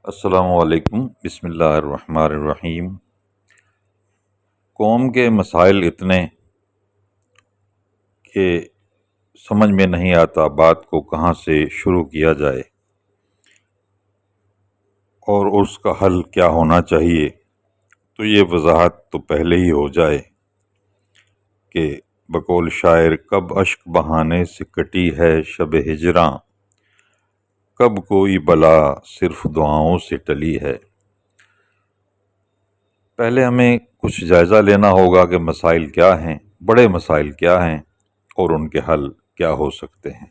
السلام علیکم، بسم اللہ الرحمن الرحیم۔ قوم کے مسائل اتنے کہ سمجھ میں نہیں آتا بات کو کہاں سے شروع کیا جائے اور اس کا حل کیا ہونا چاہیے۔ تو یہ وضاحت تو پہلے ہی ہو جائے کہ بقول شاعر کب اشک بہانے سے کٹی ہے شب ہجراں، کب کوئی بلا صرف دعاؤں سے ٹلی ہے۔ پہلے ہمیں کچھ جائزہ لینا ہوگا کہ مسائل کیا ہیں، بڑے مسائل کیا ہیں اور ان کے حل کیا ہو سکتے ہیں۔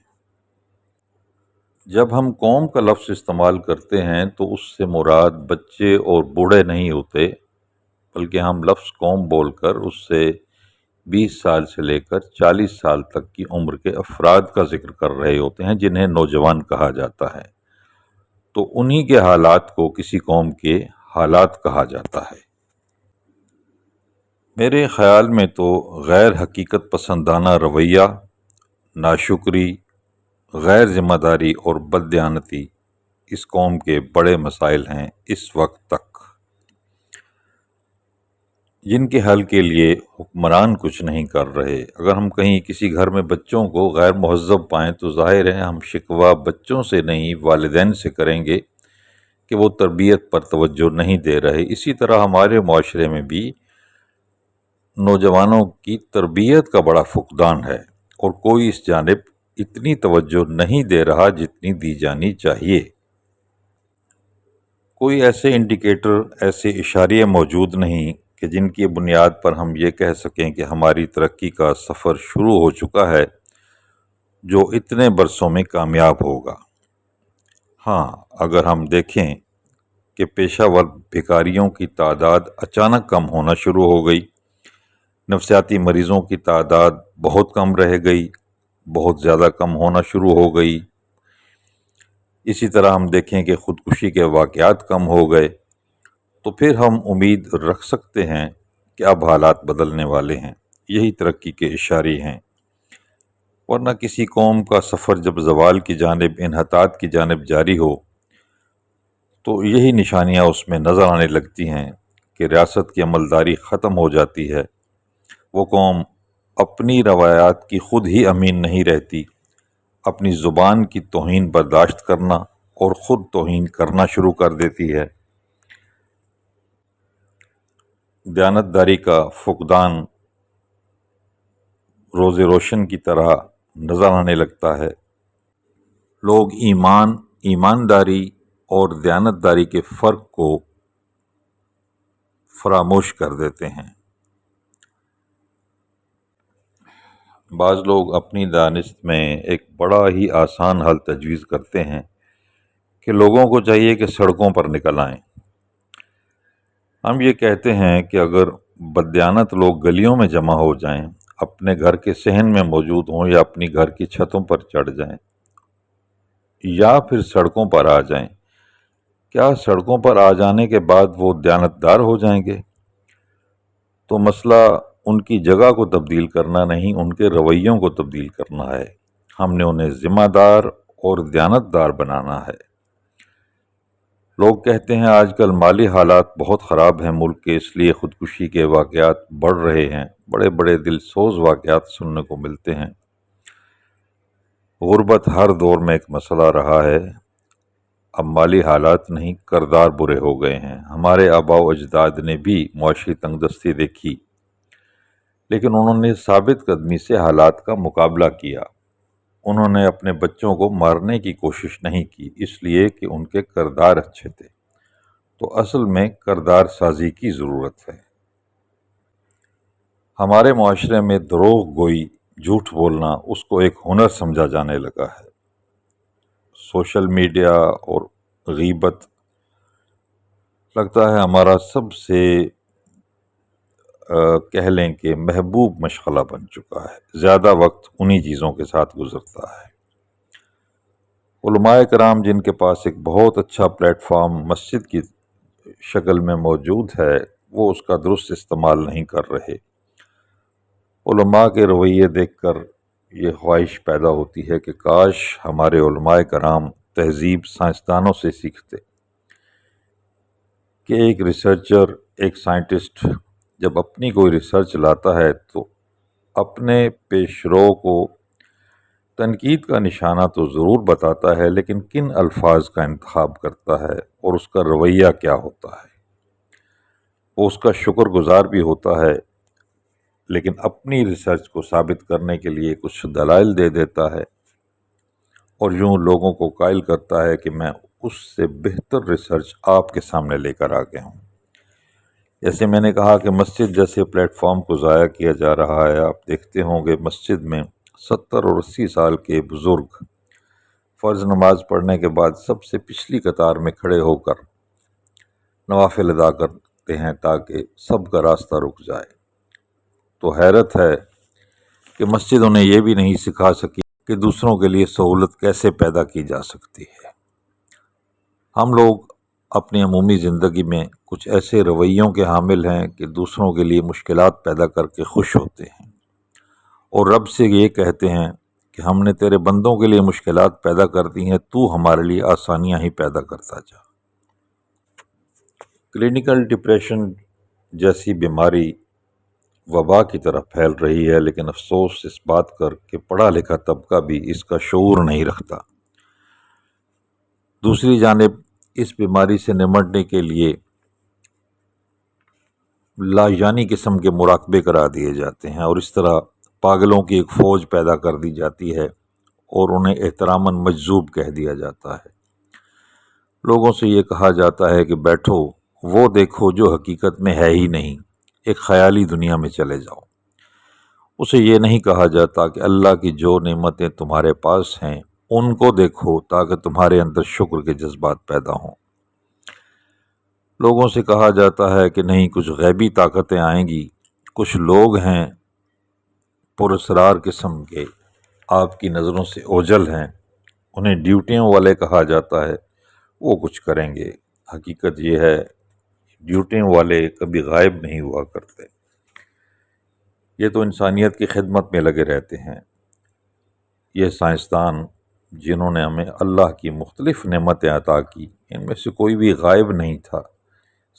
جب ہم قوم کا لفظ استعمال کرتے ہیں تو اس سے مراد بچے اور بوڑھے نہیں ہوتے، بلکہ ہم لفظ قوم بول کر اس سے 20 سال سے لے کر 40 سال تک کی عمر کے افراد کا ذکر کر رہے ہوتے ہیں جنہیں نوجوان کہا جاتا ہے۔ تو انہی کے حالات کو کسی قوم کے حالات کہا جاتا ہے۔ میرے خیال میں تو غیر حقیقت پسندانہ رویہ، ناشکری، غیر ذمہ داری اور بددیانتی اس قوم کے بڑے مسائل ہیں اس وقت تک، جن کے حل کے لیے حکمران کچھ نہیں کر رہے۔ اگر ہم کہیں کسی گھر میں بچوں کو غیر مہذب پائیں تو ظاہر ہے ہم شکوہ بچوں سے نہیں والدین سے کریں گے کہ وہ تربیت پر توجہ نہیں دے رہے۔ اسی طرح ہمارے معاشرے میں بھی نوجوانوں کی تربیت کا بڑا فقدان ہے اور کوئی اس جانب اتنی توجہ نہیں دے رہا جتنی دی جانی چاہیے۔ کوئی ایسے انڈیکیٹر، ایسے اشاریے موجود نہیں کہ جن کی بنیاد پر ہم یہ کہہ سکیں کہ ہماری ترقی کا سفر شروع ہو چکا ہے جو اتنے برسوں میں کامیاب ہوگا۔ ہاں، اگر ہم دیکھیں کہ پیشہ ور بھکاریوں کی تعداد اچانک کم ہونا شروع ہو گئی، نفسیاتی مریضوں کی تعداد بہت کم رہ گئی، بہت زیادہ کم ہونا شروع ہو گئی، اسی طرح ہم دیکھیں کہ خودکشی کے واقعات کم ہو گئے، تو پھر ہم امید رکھ سکتے ہیں کہ اب حالات بدلنے والے ہیں۔ یہی ترقی کے اشارے ہیں، ورنہ کسی قوم کا سفر جب زوال کی جانب، انحطاط کی جانب جاری ہو تو یہی نشانیاں اس میں نظر آنے لگتی ہیں کہ ریاست کی عملداری ختم ہو جاتی ہے، وہ قوم اپنی روایات کی خود ہی امین نہیں رہتی، اپنی زبان کی توہین برداشت کرنا اور خود توہین کرنا شروع کر دیتی ہے۔ دیانتداری کا فقدان روز روشن کی طرح نظر آنے لگتا ہے۔ لوگ ایمانداری اور دیانتداری کے فرق کو فراموش کر دیتے ہیں۔ بعض لوگ اپنی دانست میں ایک بڑا ہی آسان حل تجویز کرتے ہیں کہ لوگوں کو چاہیے کہ سڑکوں پر نکل آئیں۔ ہم یہ کہتے ہیں کہ اگر بددیانت لوگ گلیوں میں جمع ہو جائیں، اپنے گھر کے صحن میں موجود ہوں یا اپنی گھر کی چھتوں پر چڑھ جائیں یا پھر سڑکوں پر آ جائیں، کیا سڑکوں پر آ جانے کے بعد وہ دیانتدار ہو جائیں گے؟ تو مسئلہ ان کی جگہ کو تبدیل کرنا نہیں، ان کے رویوں کو تبدیل کرنا ہے۔ ہم نے انہیں ذمہ دار اور دیانتدار بنانا ہے۔ لوگ کہتے ہیں آج کل مالی حالات بہت خراب ہیں ملک کے، اس لیے خودکشی کے واقعات بڑھ رہے ہیں، بڑے بڑے دل سوز واقعات سننے کو ملتے ہیں۔ غربت ہر دور میں ایک مسئلہ رہا ہے، اب مالی حالات نہیں، کردار برے ہو گئے ہیں۔ ہمارے آباء و اجداد نے بھی معاشی تنگ دستی دیکھی، لیکن انہوں نے ثابت قدمی سے حالات کا مقابلہ کیا۔ انہوں نے اپنے بچوں کو مارنے کی کوشش نہیں کی، اس لیے کہ ان کے کردار اچھے تھے۔ تو اصل میں کردار سازی کی ضرورت ہے۔ ہمارے معاشرے میں دروغ گوئی، جھوٹ بولنا، اس کو ایک ہنر سمجھا جانے لگا ہے۔ سوشل میڈیا اور غیبت لگتا ہے ہمارا سب سے کہہ لیں کہ محبوب مشغلہ بن چکا ہے، زیادہ وقت انہی چیزوں کے ساتھ گزرتا ہے۔ علماء کرام جن کے پاس ایک بہت اچھا پلیٹ فارم مسجد کی شکل میں موجود ہے، وہ اس کا درست استعمال نہیں کر رہے۔ علماء کے رویے دیکھ کر یہ خواہش پیدا ہوتی ہے کہ کاش ہمارے علماء کرام تہذیب سائنسدانوں سے سیکھتے، کہ ایک ریسرچر، ایک سائنٹسٹ جب اپنی کوئی ریسرچ لاتا ہے تو اپنے پیش رو کو تنقید کا نشانہ تو ضرور بتاتا ہے، لیکن کن الفاظ کا انتخاب کرتا ہے اور اس کا رویہ کیا ہوتا ہے۔ وہ اس کا شکر گزار بھی ہوتا ہے، لیکن اپنی ریسرچ کو ثابت کرنے کے لیے کچھ دلائل دے دیتا ہے اور یوں لوگوں کو قائل کرتا ہے کہ میں اس سے بہتر ریسرچ آپ کے سامنے لے کر آ گیا ہوں۔ جیسے میں نے کہا کہ مسجد جیسے پلیٹ فارم کو ضائع کیا جا رہا ہے، آپ دیکھتے ہوں گے مسجد میں 70 اور 80 سال کے بزرگ فرض نماز پڑھنے کے بعد سب سے پچھلی قطار میں کھڑے ہو کر نوافل ادا کرتے ہیں تاکہ سب کا راستہ رک جائے۔ تو حیرت ہے کہ مسجد انہیں یہ بھی نہیں سکھا سکی کہ دوسروں کے لیے سہولت کیسے پیدا کی جا سکتی ہے۔ ہم لوگ اپنی عمومی زندگی میں کچھ ایسے رویوں کے حامل ہیں کہ دوسروں کے لیے مشکلات پیدا کر کے خوش ہوتے ہیں، اور رب سے یہ کہتے ہیں کہ ہم نے تیرے بندوں کے لیے مشکلات پیدا کر دی ہیں، تو ہمارے لیے آسانیاں ہی پیدا کرتا جا۔ کلینکل ڈپریشن جیسی بیماری وبا کی طرح پھیل رہی ہے، لیکن افسوس اس بات کر کہ پڑھا لکھا طبقہ بھی اس کا شعور نہیں رکھتا۔ دوسری جانب اس بیماری سے نمٹنے کے لیے لاجانی قسم کے مراقبے کرا دیے جاتے ہیں، اور اس طرح پاگلوں کی ایک فوج پیدا کر دی جاتی ہے اور انہیں احتراماً مجذوب کہہ دیا جاتا ہے۔ لوگوں سے یہ کہا جاتا ہے کہ بیٹھو، وہ دیکھو جو حقیقت میں ہے ہی نہیں، ایک خیالی دنیا میں چلے جاؤ۔ اسے یہ نہیں کہا جاتا کہ اللہ کی جو نعمتیں تمہارے پاس ہیں ان کو دیکھو تاکہ تمہارے اندر شکر کے جذبات پیدا ہوں۔ لوگوں سے کہا جاتا ہے کہ نہیں، کچھ غیبی طاقتیں آئیں گی، کچھ لوگ ہیں پراسرار قسم کے، آپ کی نظروں سے اوجھل ہیں، انہیں ڈیوٹیوں والے کہا جاتا ہے، وہ کچھ کریں گے۔ حقیقت یہ ہے ڈیوٹیوں والے کبھی غائب نہیں ہوا کرتے، یہ تو انسانیت کی خدمت میں لگے رہتے ہیں۔ یہ سائنسدان جنہوں نے ہمیں اللہ کی مختلف نعمتیں عطا کی، ان میں سے کوئی بھی غائب نہیں تھا،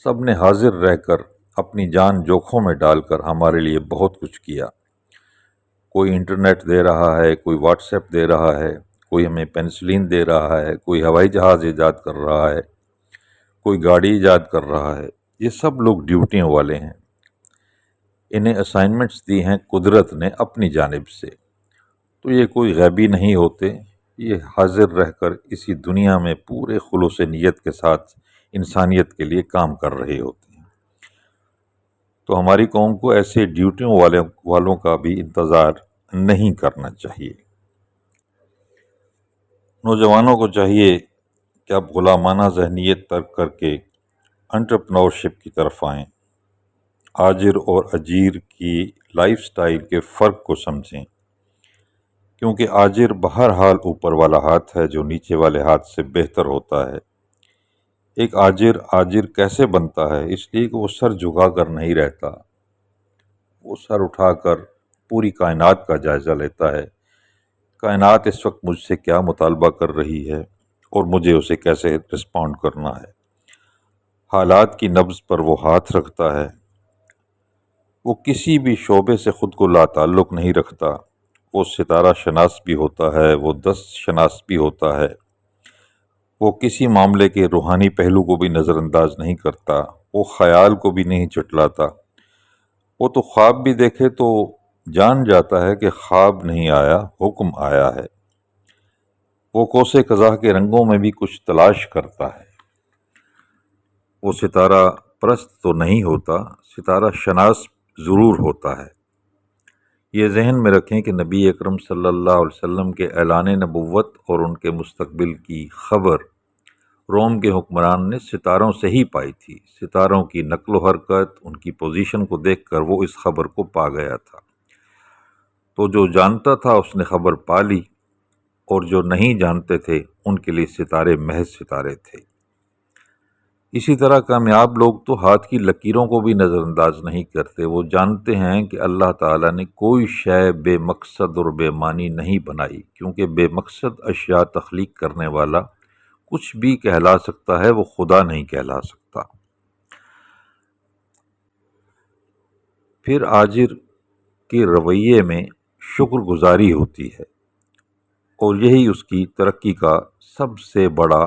سب نے حاضر رہ کر اپنی جان جوکھوں میں ڈال کر ہمارے لیے بہت کچھ کیا۔ کوئی انٹرنیٹ دے رہا ہے، کوئی واٹس ایپ دے رہا ہے، کوئی ہمیں پینسلین دے رہا ہے، کوئی ہوائی جہاز ایجاد کر رہا ہے، کوئی گاڑی ایجاد کر رہا ہے۔ یہ سب لوگ ڈیوٹیوں والے ہیں، انہیں اسائنمنٹس دی ہیں قدرت نے اپنی جانب سے، تو یہ کوئی غیبی نہیں ہوتے، یہ حاضر رہ کر اسی دنیا میں پورے خلوص نیت کے ساتھ انسانیت کے لیے کام کر رہے ہوتے ہیں۔ تو ہماری قوم کو ایسے ڈیوٹیوں والوں کا بھی انتظار نہیں کرنا چاہیے۔ نوجوانوں کو چاہیے کہ اب غلامانہ ذہنیت ترک کر کے انٹرپرنورشپ کی طرف آئیں، آجر اور اجیر کی لائف سٹائل کے فرق کو سمجھیں، کیونکہ آجر بہرحال اوپر والا ہاتھ ہے جو نیچے والے ہاتھ سے بہتر ہوتا ہے۔ ایک آجر کیسے بنتا ہے؟ اس لیے کہ وہ سر جھکا کر نہیں رہتا، وہ سر اٹھا کر پوری کائنات کا جائزہ لیتا ہے، کائنات اس وقت مجھ سے کیا مطالبہ کر رہی ہے اور مجھے اسے کیسے رسپونڈ کرنا ہے۔ حالات کی نبض پر وہ ہاتھ رکھتا ہے، وہ کسی بھی شعبے سے خود کو لا تعلق نہیں رکھتا، وہ ستارہ شناس بھی ہوتا ہے، وہ دست شناس بھی ہوتا ہے، وہ کسی معاملے کے روحانی پہلو کو بھی نظر انداز نہیں کرتا، وہ خیال کو بھی نہیں چٹلاتا، وہ تو خواب بھی دیکھے تو جان جاتا ہے کہ خواب نہیں آیا، حکم آیا ہے۔ وہ کوسے قضا کے رنگوں میں بھی کچھ تلاش کرتا ہے۔ وہ ستارہ پرست تو نہیں ہوتا، ستارہ شناس ضرور ہوتا ہے۔ یہ ذہن میں رکھیں کہ نبی اکرم صلی اللہ علیہ وسلم کے اعلان نبوت اور ان کے مستقبل کی خبر روم کے حکمران نے ستاروں سے ہی پائی تھی۔ ستاروں کی نقل و حرکت، ان کی پوزیشن کو دیکھ کر وہ اس خبر کو پا گیا تھا۔ تو جو جانتا تھا اس نے خبر پا لی، اور جو نہیں جانتے تھے ان کے لیے ستارے محض ستارے تھے۔ اسی طرح کامیاب لوگ تو ہاتھ کی لکیروں کو بھی نظر انداز نہیں کرتے، وہ جانتے ہیں کہ اللہ تعالیٰ نے کوئی شے بے مقصد اور بے معنی نہیں بنائی، کیونکہ بے مقصد اشیاء تخلیق کرنے والا کچھ بھی کہلا سکتا ہے، وہ خدا نہیں کہلا سکتا۔ پھر آجر کے رویے میں شکر گزاری ہوتی ہے، اور یہی اس کی ترقی کا سب سے بڑا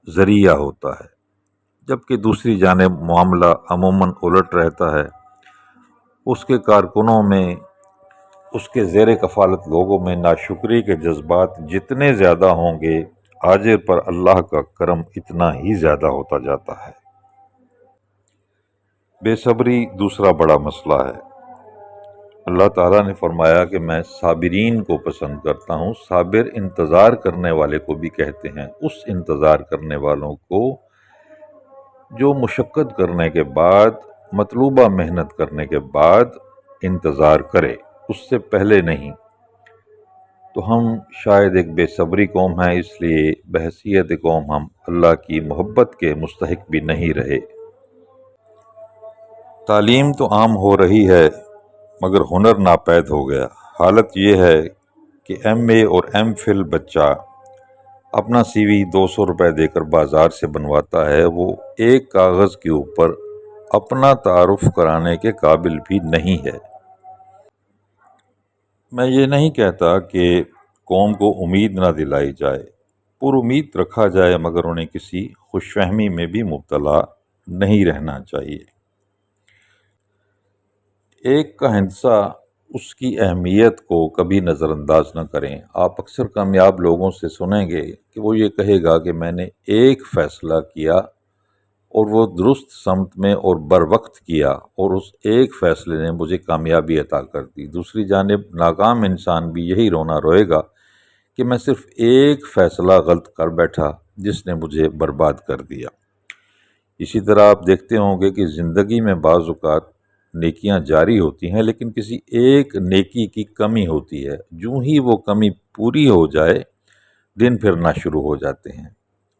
ذریعہ ہوتا ہے۔ جبکہ دوسری جانب معاملہ عموماً الٹ رہتا ہے، اس کے کارکنوں میں، اس کے زیر کفالت لوگوں میں ناشکری کے جذبات جتنے زیادہ ہوں گے، آجر پر اللہ کا کرم اتنا ہی زیادہ ہوتا جاتا ہے۔ بے صبری دوسرا بڑا مسئلہ ہے۔ اللہ تعالیٰ نے فرمایا کہ میں صابرین کو پسند کرتا ہوں۔ صابر انتظار کرنے والے کو بھی کہتے ہیں، اس انتظار کرنے والوں کو جو مشقت کرنے کے بعد، مطلوبہ محنت کرنے کے بعد انتظار کرے، اس سے پہلے نہیں۔ تو ہم شاید ایک بے صبری قوم ہیں، اس لیے بحیثیت قوم ہم اللہ کی محبت کے مستحق بھی نہیں رہے۔ تعلیم تو عام ہو رہی ہے مگر ہنر ناپید ہو گیا۔ حالت یہ ہے کہ ایم اے اور ایم فل بچہ اپنا سی وی 200 روپے دے کر بازار سے بنواتا ہے، وہ ایک کاغذ کے اوپر اپنا تعارف کرانے کے قابل بھی نہیں ہے۔ میں یہ نہیں کہتا کہ قوم کو امید نہ دلائی جائے، پر امید رکھا جائے، مگر انہیں کسی خوش فہمی میں بھی مبتلا نہیں رہنا چاہیے۔ ایک کا ہندسہ اس کی اہمیت کو کبھی نظر انداز نہ کریں۔ آپ اکثر کامیاب لوگوں سے سنیں گے کہ وہ یہ کہے گا کہ میں نے ایک فیصلہ کیا اور وہ درست سمت میں اور بر وقت کیا، اور اس ایک فیصلے نے مجھے کامیابی عطا کر دی۔ دوسری جانب ناکام انسان بھی یہی رونا روئے گا کہ میں صرف ایک فیصلہ غلط کر بیٹھا جس نے مجھے برباد کر دیا۔ اسی طرح آپ دیکھتے ہوں گے کہ زندگی میں بعض اوقات نیکیاں جاری ہوتی ہیں، لیکن کسی ایک نیکی کی کمی ہوتی ہے۔ جو ہی وہ کمی پوری ہو جائے، دن پھرنا شروع ہو جاتے ہیں۔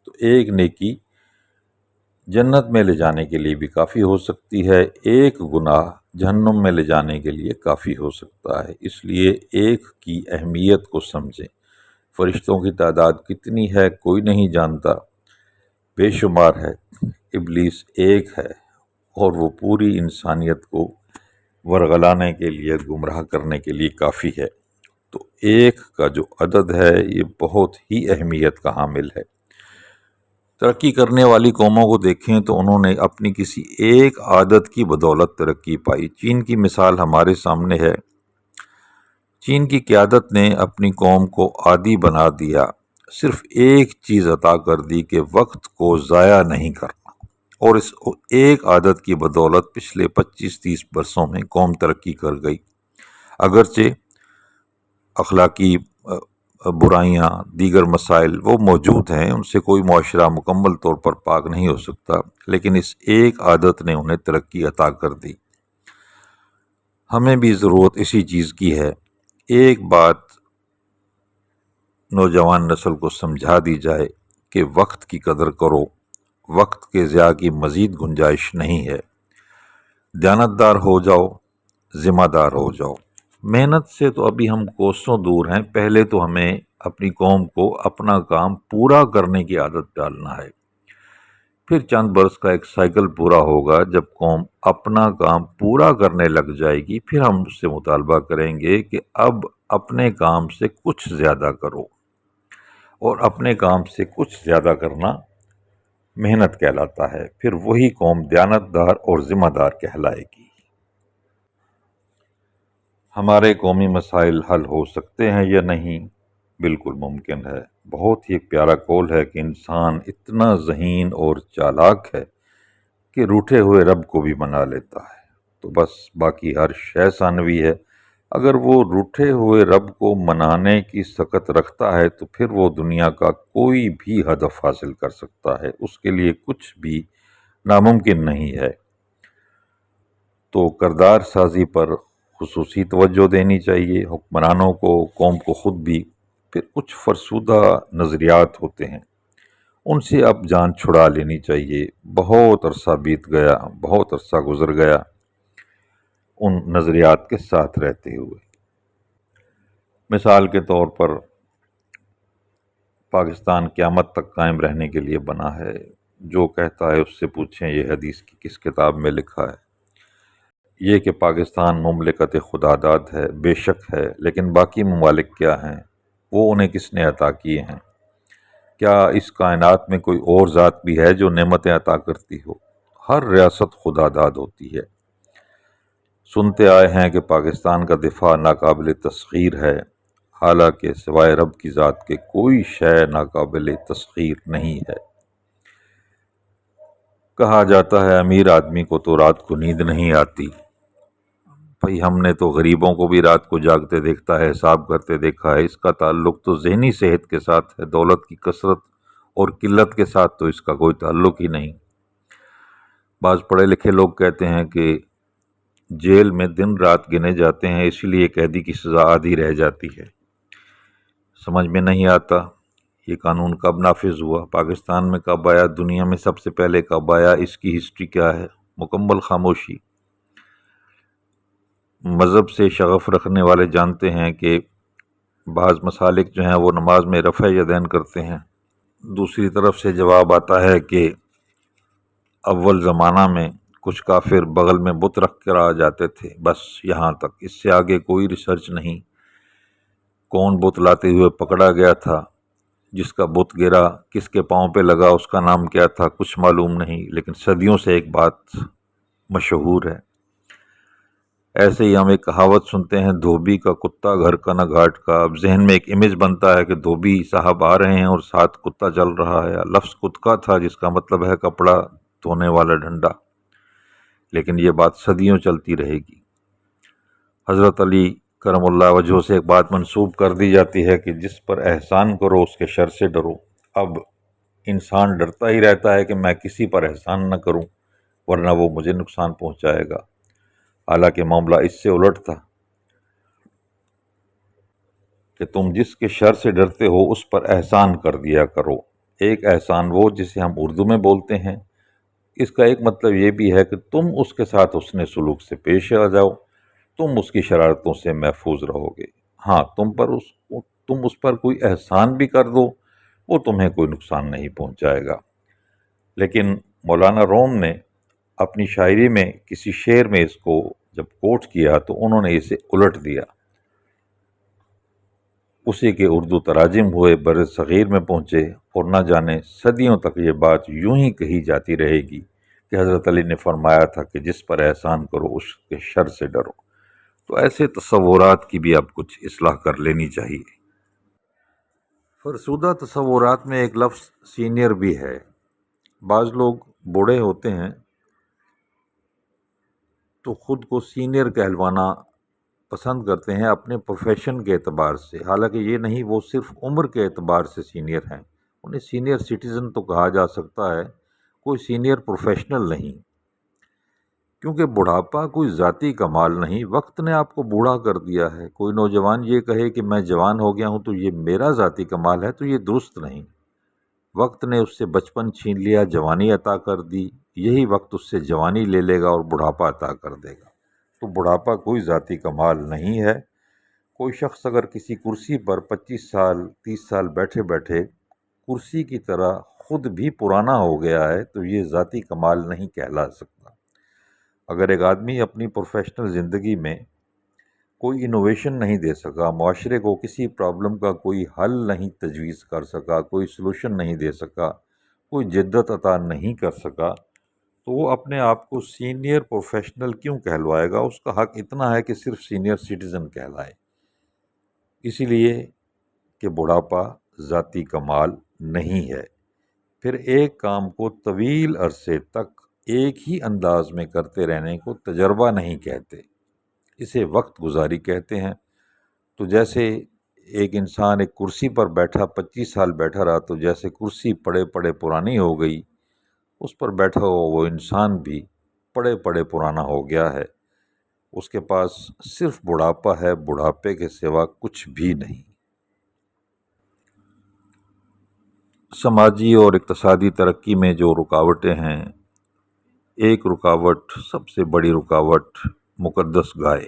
تو ایک نیکی جنت میں لے جانے کے لیے بھی کافی ہو سکتی ہے، ایک گناہ جہنم میں لے جانے کے لیے کافی ہو سکتا ہے۔ اس لیے ایک کی اہمیت کو سمجھیں۔ فرشتوں کی تعداد کتنی ہے کوئی نہیں جانتا، بے شمار ہے۔ ابلیس ایک ہے، اور وہ پوری انسانیت کو ورغلانے کے لیے، گمراہ کرنے کے لیے کافی ہے۔ تو ایک کا جو عدد ہے یہ بہت ہی اہمیت کا حامل ہے۔ ترقی کرنے والی قوموں کو دیکھیں تو انہوں نے اپنی کسی ایک عادت کی بدولت ترقی پائی۔ چین کی مثال ہمارے سامنے ہے۔ چین کی قیادت نے اپنی قوم کو عادی بنا دیا، صرف ایک چیز عطا کر دی کہ وقت کو ضائع نہیں کرنا، اور اس ایک عادت کی بدولت پچھلے 25-30 برسوں میں قوم ترقی کر گئی۔ اگرچہ اخلاقی برائیاں، دیگر مسائل وہ موجود ہیں، ان سے کوئی معاشرہ مکمل طور پر پاک نہیں ہو سکتا، لیکن اس ایک عادت نے انہیں ترقی عطا کر دی۔ ہمیں بھی ضرورت اسی چیز کی ہے۔ ایک بات نوجوان نسل کو سمجھا دی جائے کہ وقت کی قدر کرو، وقت کے ضیاع کی مزید گنجائش نہیں ہے۔ دیانتدار ہو جاؤ، ذمہ دار ہو جاؤ۔ محنت سے تو ابھی ہم کوسوں دور ہیں، پہلے تو ہمیں اپنی قوم کو اپنا کام پورا کرنے کی عادت ڈالنا ہے۔ پھر چند برس کا ایک سائیکل پورا ہوگا، جب قوم اپنا کام پورا کرنے لگ جائے گی، پھر ہم اس سے مطالبہ کریں گے کہ اب اپنے کام سے کچھ زیادہ کرو، اور اپنے کام سے کچھ زیادہ کرنا محنت کہلاتا ہے۔ پھر وہی قوم دیانتدار اور ذمہ دار کہلائے گی۔ ہمارے قومی مسائل حل ہو سکتے ہیں یا نہیں؟ بالکل ممکن ہے۔ بہت ہی پیارا قول ہے کہ انسان اتنا ذہین اور چالاک ہے کہ روٹھے ہوئے رب کو بھی منا لیتا ہے۔ تو بس باقی ہر شے ثانوی ہے۔ اگر وہ روٹھے ہوئے رب کو منانے کی سخت رکھتا ہے تو پھر وہ دنیا کا کوئی بھی ہدف حاصل کر سکتا ہے، اس کے لیے کچھ بھی ناممکن نہیں ہے۔ تو کردار سازی پر خصوصی توجہ دینی چاہیے حکمرانوں کو، قوم کو خود بھی۔ پھر کچھ فرسودہ نظریات ہوتے ہیں، ان سے اب جان چھڑا لینی چاہیے۔ بہت عرصہ بیت گیا، بہت عرصہ گزر گیا ان نظریات کے ساتھ رہتے ہوئے۔ مثال کے طور پر پاکستان قیامت تک قائم رہنے کے لیے بنا ہے۔ جو کہتا ہے اس سے پوچھیں یہ حدیث کی کس کتاب میں لکھا ہے۔ یہ کہ پاکستان مملکت خداداد ہے، بے شک ہے، لیکن باقی ممالک کیا ہیں؟ وہ انہیں کس نے عطا کیے ہیں؟ کیا اس کائنات میں کوئی اور ذات بھی ہے جو نعمتیں عطا کرتی ہو؟ ہر ریاست خداداد ہوتی ہے۔ سنتے آئے ہیں کہ پاکستان کا دفاع ناقابل تسخیر ہے، حالانکہ سوائے رب کی ذات کے کوئی شے ناقابل تسخیر نہیں ہے۔ کہا جاتا ہے امیر آدمی کو تو رات کو نیند نہیں آتی۔ بھئی ہم نے تو غریبوں کو بھی رات کو جاگتے دیکھتا ہے، حساب کرتے دیکھا ہے۔ اس کا تعلق تو ذہنی صحت کے ساتھ ہے، دولت کی کثرت اور قلت کے ساتھ تو اس کا کوئی تعلق ہی نہیں۔ بعض پڑھے لکھے لوگ کہتے ہیں کہ جیل میں دن رات گنے جاتے ہیں، اس لیے قیدی کی سزا آدھی رہ جاتی ہے۔ سمجھ میں نہیں آتا یہ قانون کب نافذ ہوا، پاکستان میں کب آیا، دنیا میں سب سے پہلے کب آیا، اس کی ہسٹری کیا ہے؟ مکمل خاموشی۔ مذہب سے شغف رکھنے والے جانتے ہیں کہ بعض مسالک جو ہیں وہ نماز میں رفع یدین کرتے ہیں۔ دوسری طرف سے جواب آتا ہے کہ اول زمانہ میں کچھ کافر بغل میں بت رکھ کر آ جاتے تھے، بس یہاں تک، اس سے آگے کوئی ریسرچ نہیں۔ کون بت لاتے ہوئے پکڑا گیا تھا، جس کا بت گرا کس کے پاؤں پہ لگا، اس کا نام کیا تھا، کچھ معلوم نہیں، لیکن صدیوں سے ایک بات مشہور ہے۔ ایسے ہی ہم ایک کہاوت سنتے ہیں، دھوبی کا کتا گھر کا نہ گھاٹ کا۔ اب ذہن میں ایک امیج بنتا ہے کہ دھوبی صاحب آ رہے ہیں اور ساتھ کتا چل رہا ہے۔ لفظ کتکا تھا جس کا مطلب ہے کپڑا دھونے والا ڈنڈا، لیکن یہ بات صدیوں چلتی رہے گی۔ حضرت علی کرم اللہ وجہہ سے ایک بات منسوب کر دی جاتی ہے کہ جس پر احسان کرو اس کے شر سے ڈرو۔ اب انسان ڈرتا ہی رہتا ہے کہ میں کسی پر احسان نہ کروں ورنہ وہ مجھے نقصان پہنچائے گا، حالانکہ معاملہ اس سے الٹ تھا کہ تم جس کے شر سے ڈرتے ہو اس پر احسان کر دیا کرو۔ ایک احسان وہ جسے ہم اردو میں بولتے ہیں، اس کا ایک مطلب یہ بھی ہے کہ تم اس کے ساتھ حسن سلوک سے پیش آ جاؤ، تم اس کی شرارتوں سے محفوظ رہو گے۔ ہاں، تم اس پر کوئی احسان بھی کر دو، وہ تمہیں کوئی نقصان نہیں پہنچائے گا۔ لیکن مولانا روم نے اپنی شاعری میں کسی شعر میں اس کو جب کوٹ کیا تو انہوں نے اسے الٹ دیا۔ اسی کے اردو تراجم ہوئے، بر صغیر میں پہنچے، اور نہ جانے صدیوں تک یہ بات یوں ہی کہی جاتی رہے گی کہ حضرت علی نے فرمایا تھا کہ جس پر احسان کرو اس کے شر سے ڈرو۔ تو ایسے تصورات کی بھی اب کچھ اصلاح کر لینی چاہیے۔ فرسودہ تصورات میں ایک لفظ سینئر بھی ہے۔ بعض لوگ بوڑھے ہوتے ہیں تو خود کو سینئر کہلوانا پسند کرتے ہیں اپنے پروفیشن کے اعتبار سے، حالانکہ یہ نہیں، وہ صرف عمر کے اعتبار سے سینئر ہیں۔ انہیں سینئر سٹیزن تو کہا جا سکتا ہے، کوئی سینئر پروفیشنل نہیں، کیونکہ بڑھاپا کوئی ذاتی کمال نہیں، وقت نے آپ کو بوڑھا کر دیا ہے۔ کوئی نوجوان یہ کہے کہ میں جوان ہو گیا ہوں تو یہ میرا ذاتی کمال ہے، تو یہ درست نہیں۔ وقت نے اس سے بچپن چھین لیا، جوانی عطا کر دی، یہی وقت اس سے جوانی لے لے گا اور بڑھاپا عطا کر دے گا۔ تو بڑھاپا کوئی ذاتی کمال نہیں ہے۔ کوئی شخص اگر کسی کرسی پر 25 سال 30 سال بیٹھے بیٹھے کرسی کی طرح خود بھی پرانا ہو گیا ہے تو یہ ذاتی کمال نہیں کہلا سکتا۔ اگر ایک آدمی اپنی پروفیشنل زندگی میں کوئی انوویشن نہیں دے سکا، معاشرے کو کسی پرابلم کا کوئی حل نہیں تجویز کر سکا، کوئی سلوشن نہیں دے سکا، کوئی جدت عطا نہیں کر سکا، تو وہ اپنے آپ کو سینئر پروفیشنل کیوں کہلوائے گا؟ اس کا حق اتنا ہے کہ صرف سینئر سٹیزن کہلائے، اسی لیے کہ بڑھاپا ذاتی کمال نہیں ہے۔ پھر ایک کام کو طویل عرصے تک ایک ہی انداز میں کرتے رہنے کو تجربہ نہیں کہتے، اسے وقت گزاری کہتے ہیں۔ تو جیسے ایک انسان ایک کرسی پر بیٹھا 25 سال بیٹھا رہا تو جیسے کرسی پڑے پڑے پرانی ہو گئی، اس پر بیٹھا ہوا وہ انسان بھی پڑے پڑے پرانا ہو گیا ہے، اس کے پاس صرف بڑھاپا ہے، بڑھاپے کے سوا کچھ بھی نہیں۔ سماجی اور اقتصادی ترقی میں جو رکاوٹیں ہیں، ایک رکاوٹ، سب سے بڑی رکاوٹ، مقدس گائے۔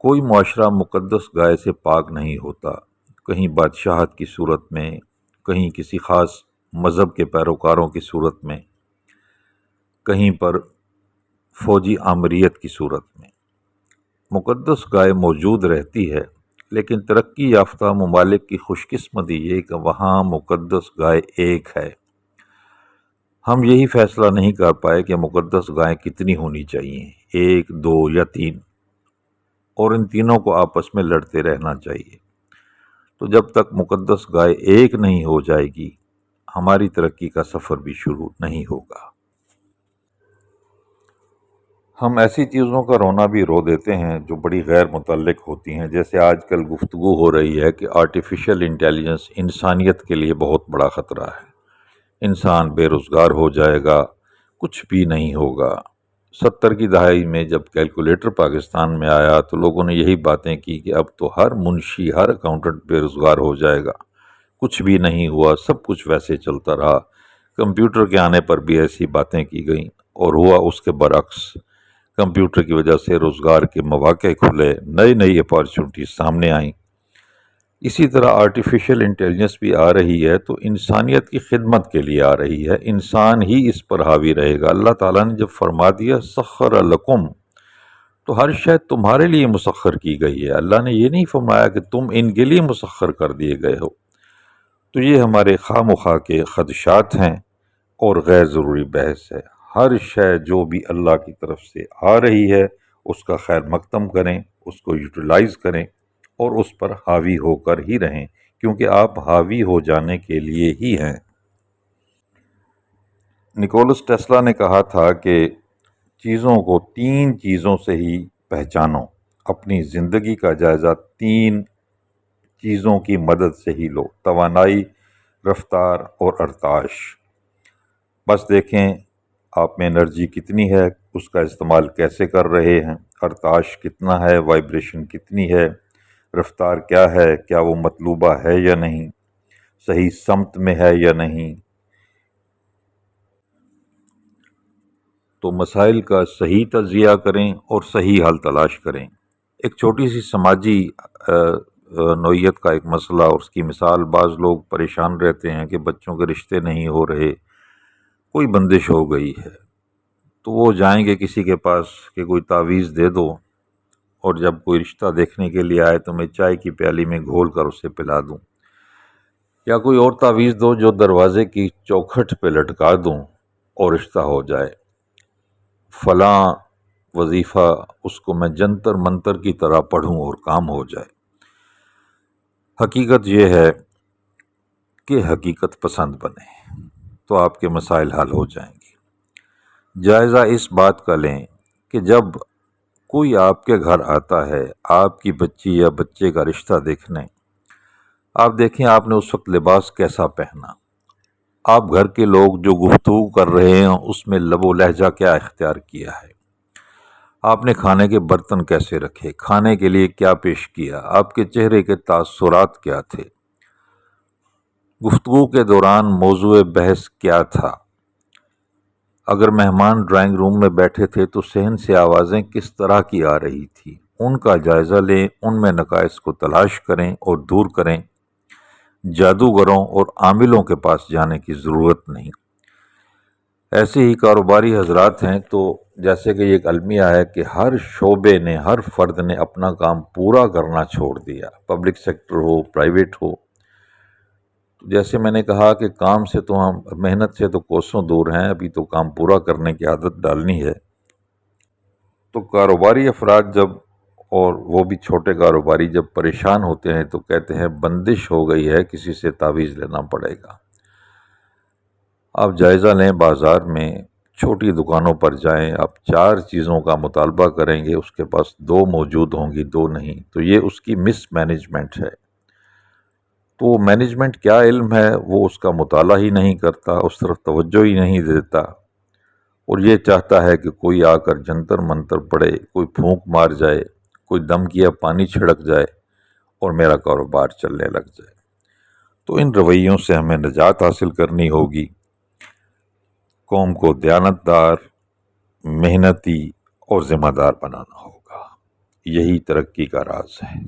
کوئی معاشرہ مقدس گائے سے پاک نہیں ہوتا، کہیں بادشاہت کی صورت میں، کہیں کسی خاص مذہب کے پیروکاروں کی صورت میں، کہیں پر فوجی آمریت کی صورت میں۔ مقدس گائے موجود رہتی ہے، لیکن ترقی یافتہ ممالک کی خوش قسمتی یہ کہ وہاں مقدس گائے ایک ہے۔ ہم یہی فیصلہ نہیں کر پائے کہ مقدس گائیں کتنی ہونی چاہیے، 1، 2 یا 3، اور ان تینوں کو آپس میں لڑتے رہنا چاہیے۔ تو جب تک مقدس گائے ایک نہیں ہو جائے گی، ہماری ترقی کا سفر بھی شروع نہیں ہوگا۔ ہم ایسی چیزوں کا رونا بھی رو دیتے ہیں جو بڑی غیر متعلق ہوتی ہیں، جیسے آج کل گفتگو ہو رہی ہے کہ آرٹیفیشل انٹیلیجنس انسانیت کے لیے بہت بڑا خطرہ ہے، انسان بے روزگار ہو جائے گا، کچھ بھی نہیں ہوگا۔ 70 کی دہائی میں جب کیلکولیٹر پاکستان میں آیا تو لوگوں نے یہی باتیں کی کہ اب تو ہر منشی، ہر اکاؤنٹنٹ بے روزگار ہو جائے گا۔ کچھ بھی نہیں ہوا، سب کچھ ویسے چلتا رہا۔ کمپیوٹر کے آنے پر بھی ایسی باتیں کی گئیں اور ہوا اس کے برعکس۔ کمپیوٹر کی وجہ سے روزگار کے مواقع کھلے، نئی اپارچونٹیز سامنے آئیں۔ اسی طرح آرٹیفیشل انٹیلیجنس بھی آ رہی ہے تو انسانیت کی خدمت کے لیے آ رہی ہے، انسان ہی اس پر حاوی رہے گا۔ اللہ تعالیٰ نے جب فرما دیا سخر لکم، تو ہر شے تمہارے لیے مسخر کی گئی ہے۔ اللہ نے یہ نہیں فرمایا کہ تم ان کے لیے مسخر کر دیے گئے ہو۔ تو یہ ہمارے خواہ مخواہ کے خدشات ہیں اور غیر ضروری بحث ہے۔ ہر شے جو بھی اللہ کی طرف سے آ رہی ہے اس کا خیر مقدم کریں، اس کو یوٹیلائز کریں اور اس پر حاوی ہو کر ہی رہیں، کیونکہ آپ حاوی ہو جانے کے لیے ہی ہیں۔ نکولس ٹیسلا نے کہا تھا کہ چیزوں کو 3 چیزوں سے ہی پہچانو، اپنی زندگی کا جائزہ 3 چیزوں کی مدد سے ہی لو: توانائی، رفتار اور ارتعاش۔ بس دیکھیں آپ میں انرجی کتنی ہے، اس کا استعمال کیسے کر رہے ہیں، ارتعاش کتنا ہے، وائبریشن کتنی ہے، رفتار کیا ہے، کیا وہ مطلوبہ ہے یا نہیں، صحیح سمت میں ہے یا نہیں۔ تو مسائل کا صحیح تجزیہ کریں اور صحیح حل تلاش کریں۔ ایک چھوٹی سی سماجی نوعیت کا ایک مسئلہ اور اس کی مثال، بعض لوگ پریشان رہتے ہیں کہ بچوں کے رشتے نہیں ہو رہے، کوئی بندش ہو گئی ہے، تو وہ جائیں گے کسی کے پاس کہ کوئی تعویذ دے دو، اور جب کوئی رشتہ دیکھنے کے لیے آئے تو میں چائے کی پیالی میں گھول کر اسے پلا دوں، یا کوئی اور تعویذ دو جو دروازے کی چوکھٹ پہ لٹکا دوں اور رشتہ ہو جائے، فلاں وظیفہ اس کو میں جنتر منتر کی طرح پڑھوں اور کام ہو جائے۔ حقیقت یہ ہے کہ حقیقت پسند بنے تو آپ کے مسائل حل ہو جائیں گے۔ جائزہ اس بات کا لیں کہ جب کوئی آپ کے گھر آتا ہے آپ کی بچی یا بچے کا رشتہ دیکھنے، آپ دیکھیں آپ نے اس وقت لباس کیسا پہنا، آپ گھر کے لوگ جو گفتگو کر رہے ہیں اس میں لب و لہجہ کیا اختیار کیا ہے، آپ نے کھانے کے برتن کیسے رکھے، کھانے کے لیے کیا پیش کیا، آپ کے چہرے کے تاثرات کیا تھے، گفتگو کے دوران موضوع بحث کیا تھا، اگر مہمان ڈرائنگ روم میں بیٹھے تھے تو صحن سے آوازیں کس طرح کی آ رہی تھی، ان کا جائزہ لیں، ان میں نقائص کو تلاش کریں اور دور کریں۔ جادوگروں اور عاملوں کے پاس جانے کی ضرورت نہیں۔ ایسے ہی کاروباری حضرات ہیں تو جیسے کہ ایک المیہ ہے کہ ہر شعبے نے، ہر فرد نے اپنا کام پورا کرنا چھوڑ دیا، پبلک سیکٹر ہو، پرائیویٹ ہو۔ جیسے میں نے کہا کہ کام سے تو ہم محنت سے تو کوسوں دور ہیں، ابھی تو کام پورا کرنے کی عادت ڈالنی ہے۔ تو کاروباری افراد جب، اور وہ بھی چھوٹے کاروباری، جب پریشان ہوتے ہیں تو کہتے ہیں بندش ہو گئی ہے، کسی سے تعویذ لینا پڑے گا۔ آپ جائزہ لیں، بازار میں چھوٹی دکانوں پر جائیں، آپ 4 چیزوں کا مطالبہ کریں گے، اس کے پاس 2 موجود ہوں گی، 2 نہیں، تو یہ اس کی مس مینجمنٹ ہے۔ تو مینجمنٹ کیا علم ہے، وہ اس کا مطالعہ ہی نہیں کرتا، اس طرف توجہ ہی نہیں دیتا، اور یہ چاہتا ہے کہ کوئی آ کر جنتر منتر پڑے، کوئی پھونک مار جائے، کوئی دم کیا پانی چھڑک جائے اور میرا کاروبار چلنے لگ جائے۔ تو ان رویوں سے ہمیں نجات حاصل کرنی ہوگی، قوم کو دیانتدار، محنتی اور ذمہ دار بنانا ہوگا۔ یہی ترقی کا راز ہے۔